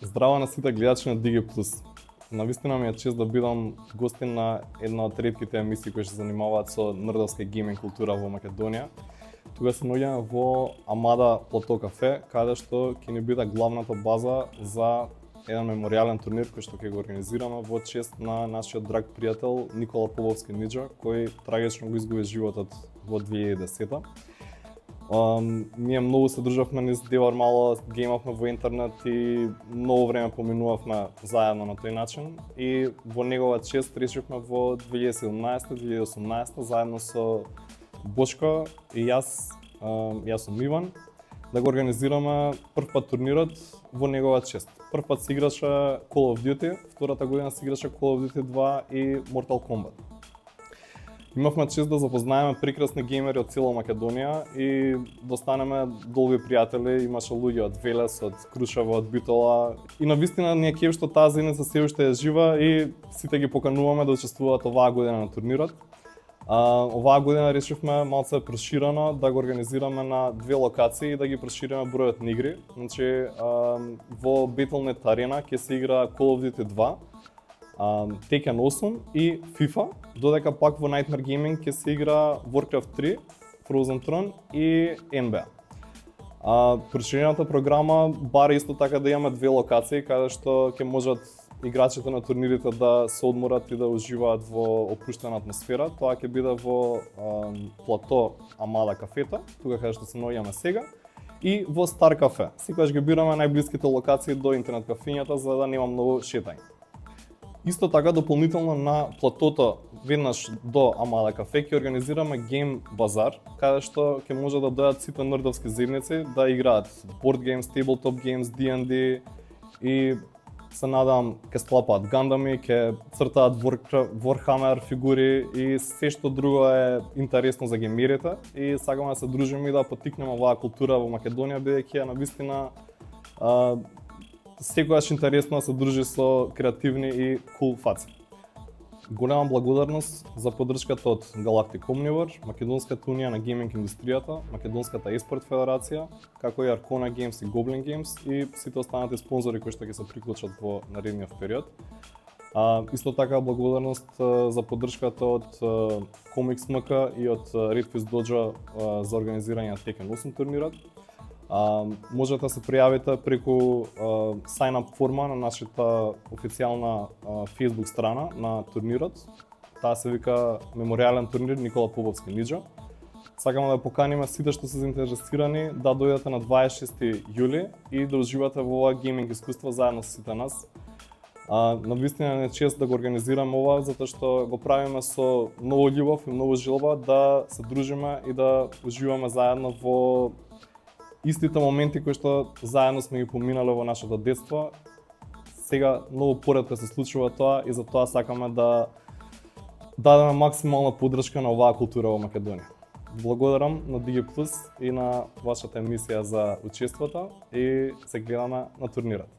Здраво на сите гледачи на Digi+. Навистина ми е чест да бидам гостин на една од ретките емисии кои се занимаваат со нердовска гейминг култура во Македонија. Тука се наоѓаме во Амада Плато кафе, каде што ќе ни биде главната база за еден меморијален турнир кој што ќе го организираме во чест на нашиот драг пријател Никола Половски Ниџа, кој трагично го изгуби животот во 2010-та. Ние многу се дружавме низ Девар мало, геймавме во интернет и многу време поминувавме заедно на тој начин и во негова чест решивме во 2017-2018 заедно со Бошко и јас сум Иван, да го организираме прв пат турнирот во негова чест. Прв пат се играше Call of Duty, втората година се играше Call of Duty 2 и Mortal Kombat. Имавме чест да запознаеме прекрасни геймери од цела Македонија и да станеме долги пријатели. Имаше луѓе од Велес, од Крушево, од Битола и навистина ни е кеф што таа заедница се уште е жива и сите ги покануваме да учествуваат оваа година на турнирот. Оваа година решивме малце проширено да го организираме на две локации и да ги прошириме бројот на игри. Значи во Battle.net Arena ќе се игра Call of Duty 2, Tekken 8 и FIFA, додека пак во Nightmare Gaming ќе се игра Warcraft 3, Frozen Throne и NBA. Проширената програма бара исто така да имаме две локации каде што ќе можат играчите на турнирите да се одморат и да уживаат во опуштена атмосфера. Тоа ќе биде во Плато Амада кафета, тука каде што се наоѓаме сега, и во Стар кафе. Секогаш ги бираме најблиските локации до интернет кафењата за да нема многу шетање. Исто така дополнително на платото веднаш до Амада кафе ќе организираме гейм базар, каде што ќе може да дојдат сите нердовски заедници да играат board games, tabletop games, D&D и се надам ќе склапаат гандами, ќе цртаат Warhammer фигури и се што друго е интересно за геймерите и сакаме да се дружиме и да поттикнеме оваа култура во Македонија, бидејќи е навистина секогаш интересно да се дружи со креативни и кул фаци. Голема благодарност за поддршката од Galactic Omnivore, Македонската унија на гейминг индустријата, Македонската еспорт федерација, како и Arcona Games и Goblin Games и сите останати спонзори кои што ќе се приклучат во наредниот период. Исто така благодарност за поддршката од Comics MK и од Redfist Dojo за организирање на Tekken 8 турнирот. Можете да се пријавите преку sign-up форма на нашата официјална Facebook страна на турнирот. Таа се вика Меморијален турнир Никола Половски Ниџа. Сакаме да поканиме сите што се заинтересирани да дојдете на 26 јули и да уживате во ова гейминг искуство заедно со сите нас. Навистина не е чест да го организираме ова, затоа што го правиме со многу љубов и многу желба да се дружиме и да уживаме заедно во истите моменти кои што заедно сме ги поминале во нашето детство. Сега многу поретко се случува тоа и затоа сакаме да дадеме максимална поддршка на оваа култура во Македонија. Благодарам на Digi+ и на вашата емисија за учеството и се гледаме на турнирот.